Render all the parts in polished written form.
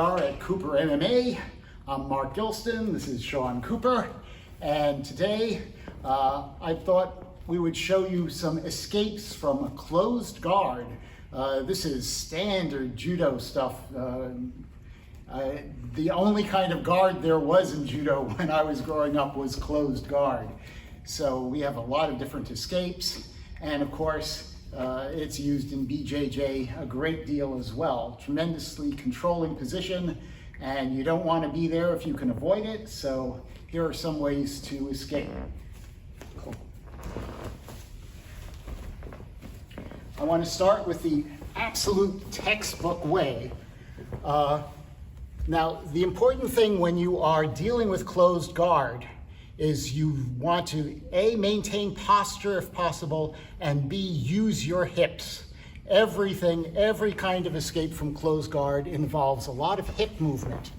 are at Cooper MMA. I'm Mark Gilston, this is Sean Cooper, and today I thought we would show you some escapes from a closed guard. This is standard judo stuff. The only kind of guard there was in judo when I was growing up was closed guard. So we have a lot of different escapes, and of course it's used in BJJ a great deal as well. Tremendously controlling position, and you don't want to be there if you can avoid it. So here are some ways to escape. I want to start with the absolute textbook way. Now, the important thing when you are dealing with closed guard is you want to A, maintain posture if possible, and B, use your hips. Every kind of escape from closed guard involves a lot of hip movement.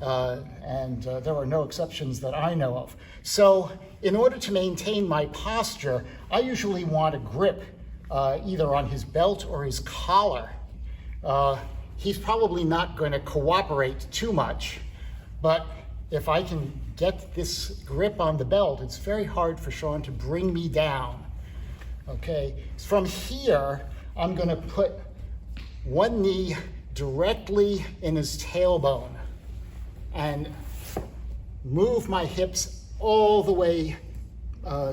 And there are no exceptions that I know of. So in order to maintain my posture, I usually want a grip either on his belt or his collar. He's probably not going to cooperate too much, but if I can get this grip on the belt, it's very hard for Sean to bring me down. Okay, from here, I'm going to put one knee directly in his tailbone and move my hips all the way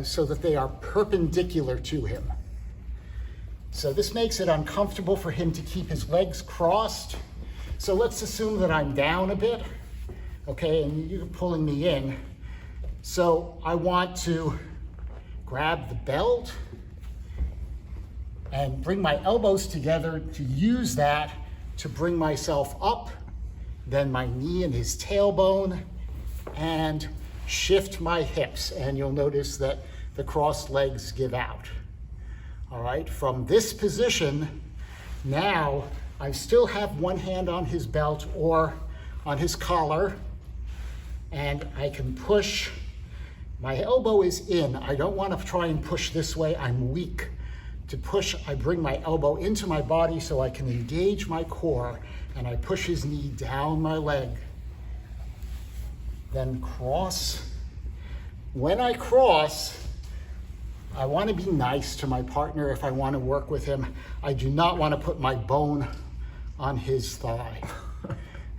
so that they are perpendicular to him. So this makes it uncomfortable for him to keep his legs crossed. So let's assume that I'm down a bit, okay, and you're pulling me in. So I want to grab the belt and bring my elbows together to use that to bring myself up, then my knee in his tailbone, and shift my hips. And you'll notice that the crossed legs give out. All right, from this position, now I still have one hand on his belt or on his collar, and I can push. My elbow is in. I don't want to try and push this way. I'm weak. To push, I bring my elbow into my body so I can engage my core, and I push his knee down my leg. Then cross. When I cross, I want to be nice to my partner if I want to work with him. I do not want to put my bone on his thigh.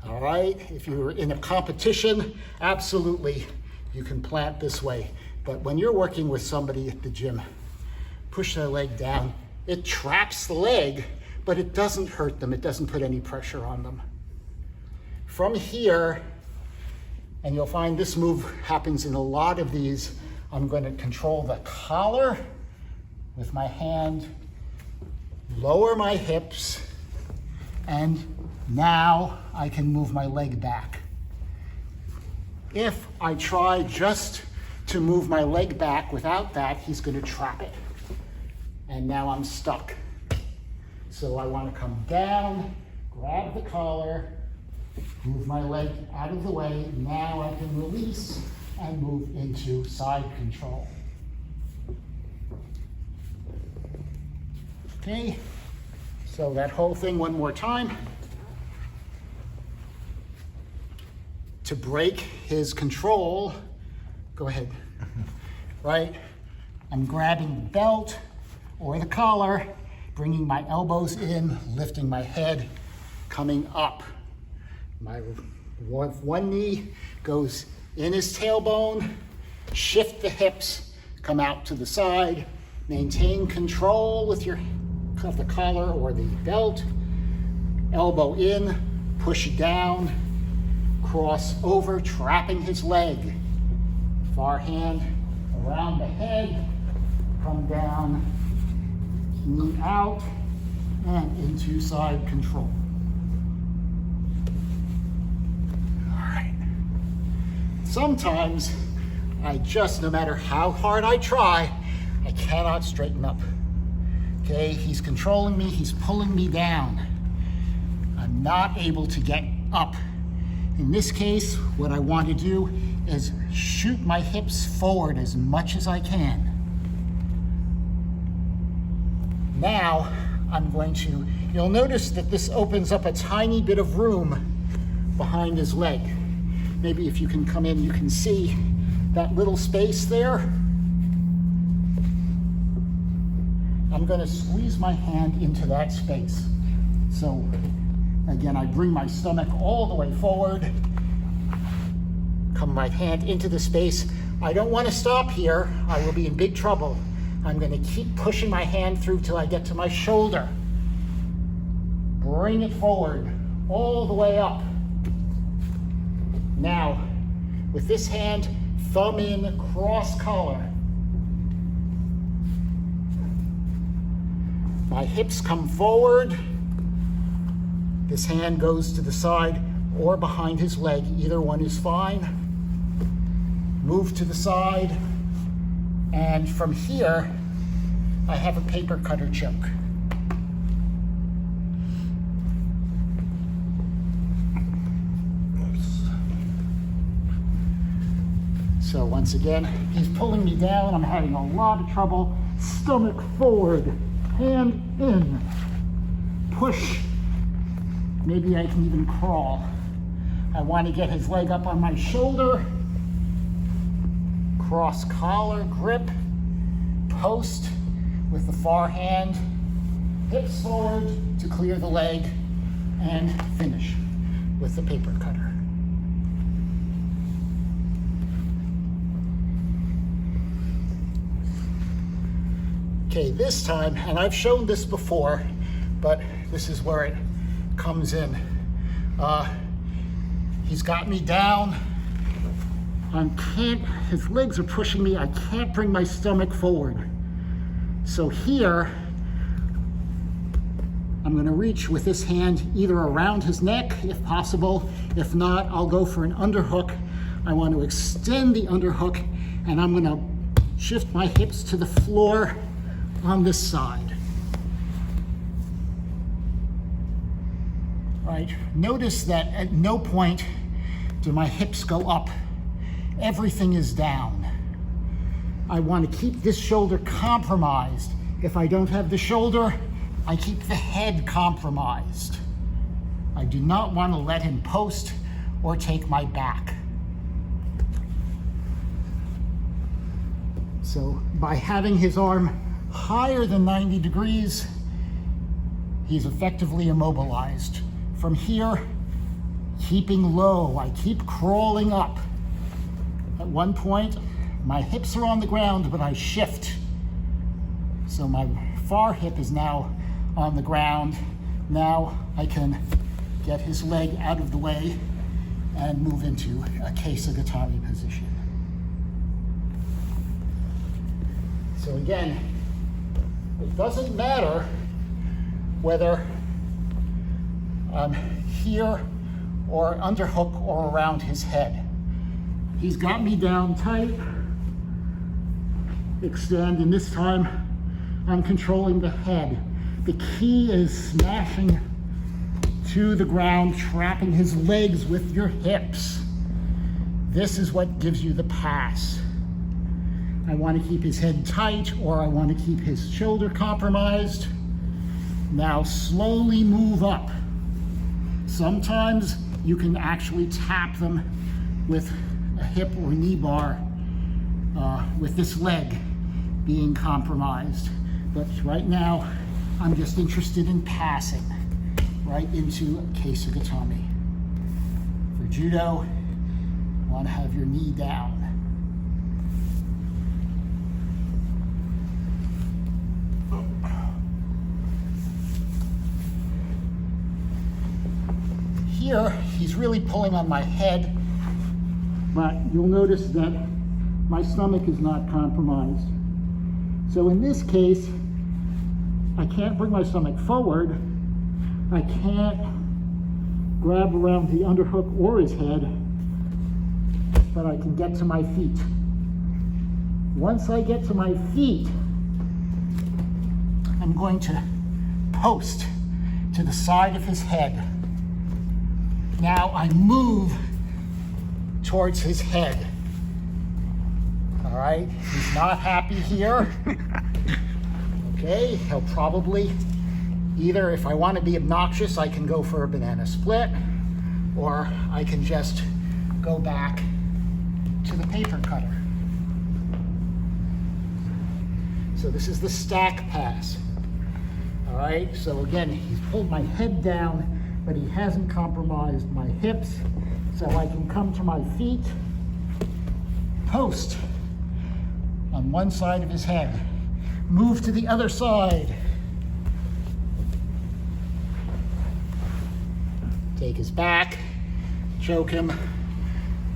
All right, if you're in a competition, absolutely, you can plant this way. But when you're working with somebody at the gym, push their leg down. It traps the leg, but it doesn't hurt them. It doesn't put any pressure on them. From here, and you'll find this move happens in a lot of these, I'm going to control the collar with my hand, lower my hips, and now I can move my leg back. If I try just to move my leg back without that, he's going to trap it. And now I'm stuck. So I want to come down, grab the collar, move my leg out of the way. Now I can release and move into side control. Okay, so that whole thing one more time. To break his control, go ahead, right? I'm grabbing the belt or the collar, bringing my elbows in, lifting my head, coming up. My one knee goes in his tailbone, shift the hips, come out to the side, maintain control with the collar or the belt, elbow in, push down, cross over, trapping his leg. Far hand around the head, come down, knee out, and into side control. Sometimes no matter how hard I try, I cannot straighten up. Okay, he's controlling me, he's pulling me down. I'm not able to get up. In this case, what I want to do is shoot my hips forward as much as I can. Now, you'll notice that this opens up a tiny bit of room behind his leg. Maybe if you can come in, you can see that little space there. I'm going to squeeze my hand into that space. So again, I bring my stomach all the way forward, come my hand into the space. I don't want to stop here. I will be in big trouble. I'm going to keep pushing my hand through till I get to my shoulder. Bring it forward, all the way up. Now, with this hand, thumb in, cross collar. My hips come forward. This hand goes to the side or behind his leg. Either one is fine. Move to the side. And from here, I have a paper cutter choke. So once again, he's pulling me down. I'm having a lot of trouble. Stomach forward, hand in, push. Maybe I can even crawl. I want to get his leg up on my shoulder. Cross collar grip, post with the far hand, hips forward to clear the leg, and finish with the paper cutter. Okay, this time, and I've shown this before, but this is where it comes in. He's got me down. His legs are pushing me. I can't bring my stomach forward. So here, I'm going to reach with this hand either around his neck, if possible. If not, I'll go for an underhook. I want to extend the underhook, and I'm going to shift my hips to the floor on this side. Right, notice that at no point do my hips go up. Everything is down. I want to keep this shoulder compromised. If I don't have the shoulder, I keep the head compromised. I do not want to let him post or take my back. So by having his arm higher than 90 degrees, he's effectively immobilized. From here, keeping low, I keep crawling up. At one point, my hips are on the ground, but I shift. So my far hip is now on the ground. Now I can get his leg out of the way and move into a Kesa-gatame position. So again, it doesn't matter whether I'm here or underhook or around his head. He's got me down tight. Extend, and this time I'm controlling the head. The key is smashing to the ground, trapping his legs with your hips. This is what gives you the pass. I want to keep his head tight, or I want to keep his shoulder compromised. Now slowly move up. Sometimes you can actually tap them with a hip or knee bar with this leg being compromised. But right now, I'm just interested in passing right into Kesa-gatame. For Judo, you want to have your knee down. Here, he's really pulling on my head, but you'll notice that my stomach is not compromised. So in this case, I can't bring my stomach forward. I can't grab around the underhook or his head, but I can get to my feet. Once I get to my feet, I'm going to post to the side of his head. Now I move towards his head. All right, he's not happy here. Okay, he'll probably either, if I want to be obnoxious, I can go for a banana split, or I can just go back to the paper cutter. So this is the stack pass. All right, so again, he's pulled my head down, but he hasn't compromised my hips, so I can come to my feet, post on one side of his head, move to the other side, take his back, choke him,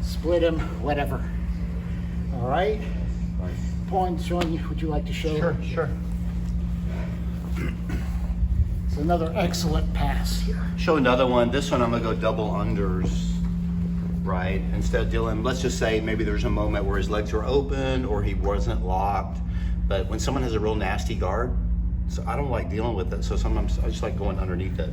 split him, whatever. All right? Paul, Sean, would you like to show? Sure, sure. It's another excellent pass here. Show another one. This one I'm gonna go double unders, right? Instead of dealing, let's just say maybe there's a moment where his legs were open or he wasn't locked. But when someone has a real nasty guard, so I don't like dealing with it. So sometimes I just like going underneath it.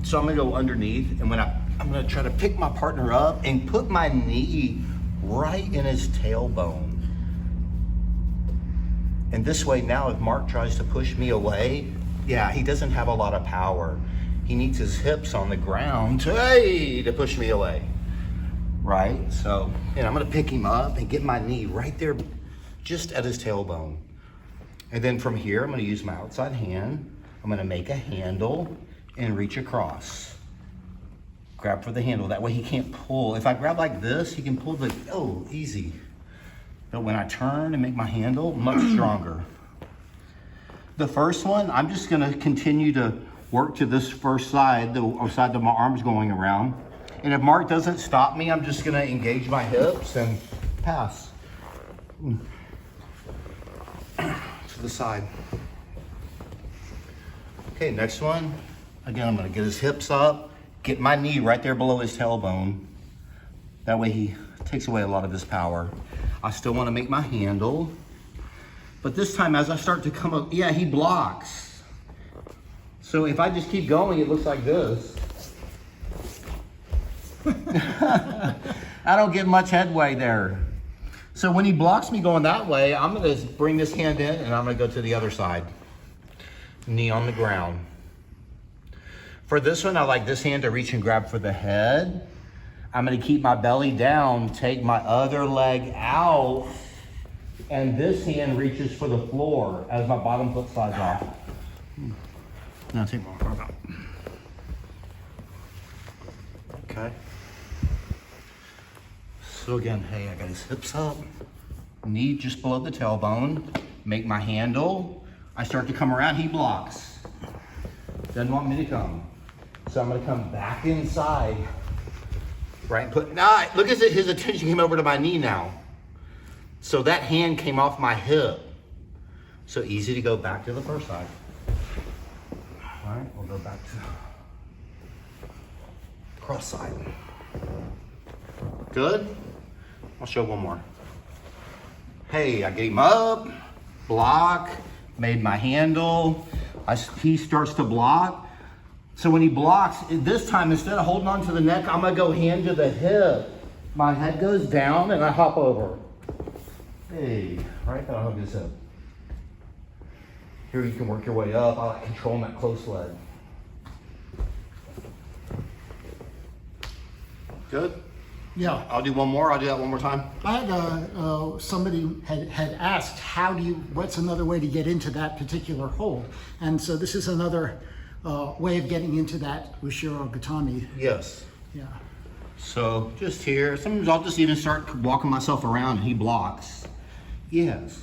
So I'm gonna go underneath, and when I'm gonna try to pick my partner up and put my knee right in his tailbone. And this way now, if Mark tries to push me away, yeah, he doesn't have a lot of power. He needs his hips on the ground to push me away, right? So, I'm gonna pick him up and get my knee right there, just at his tailbone. And then from here, I'm gonna use my outside hand. I'm gonna make a handle and reach across. Grab for the handle, that way he can't pull. If I grab like this, he can pull easy. But when I turn and make my handle, much stronger. The first one, I'm just gonna continue to work to this first side, the side that my arm's going around. And if Mark doesn't stop me, I'm just gonna engage my hips and pass. To the side. Okay, next one. Again, I'm gonna get his hips up, get my knee right there below his tailbone. That way he takes away a lot of his power. I still wanna make my handle. But this time, as I start to come up, he blocks. So if I just keep going, it looks like this. I don't get much headway there. So when he blocks me going that way, I'm gonna bring this hand in and I'm gonna go to the other side. Knee on the ground. For this one, I like this hand to reach and grab for the head. I'm gonna keep my belly down, take my other leg out, and this hand reaches for the floor as my bottom foot slides off. Now take my arm out. Okay. So again, I got his hips up, knee just below the tailbone, make my handle. I start to come around, he blocks. Doesn't want me to come. So I'm gonna come back inside, right? Look at his attention came over to my knee now. So that hand came off my hip. So easy to go back to the first side. All right, we'll go back to cross side. Good? I'll show one more. I get him up, block, made my handle. He starts to block. So when he blocks, this time, instead of holding on to the neck, I'm gonna go hand to the hip. My head goes down and I hop over. Right, that'll hug his hip. Here you can work your way up. I like controlling that close leg. Good? Yeah. I'll do one more. I'll do that one more time. I had somebody had asked, what's another way to get into that particular hold? And so this is another way of getting into that Ushiro Gatami. Yes. Yeah. So just here, sometimes I'll just even start walking myself around and he blocks. Yes.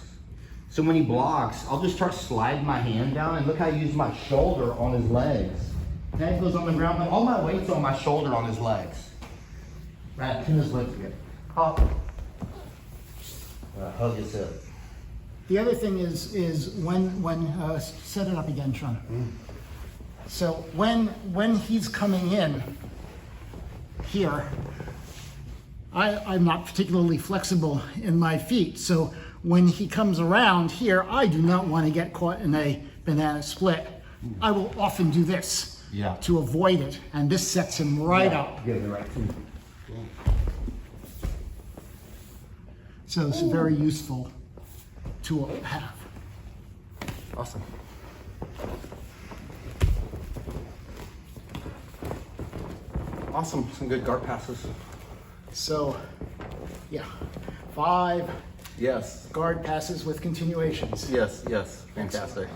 So when he blocks, I'll just start sliding my hand down and look how I use my shoulder on his legs. Head goes on the ground, but all my weight's on my shoulder on his legs. Right, pin his legs together. Hop. Hug his hip. The other thing is when set it up again, Sean. So when he's coming in here, I'm not particularly flexible in my feet. So when he comes around here, I do not want to get caught in a banana split. I will often do this to avoid it, and this sets him right up. Give the right feet. So it's a very useful tool to have. Awesome. Awesome. Some good guard passes. So, yeah, 5 Yes. guard passes with continuations. Yes. Yes. Fantastic.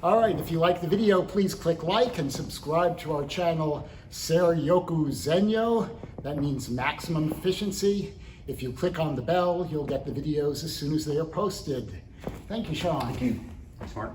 All right, if you like the video, please click like and subscribe to our channel, Seryoku Zenyo. That means maximum efficiency. If you click on the bell, you'll get the videos as soon as they are posted. Thank you, Sean. Thank you. Smart.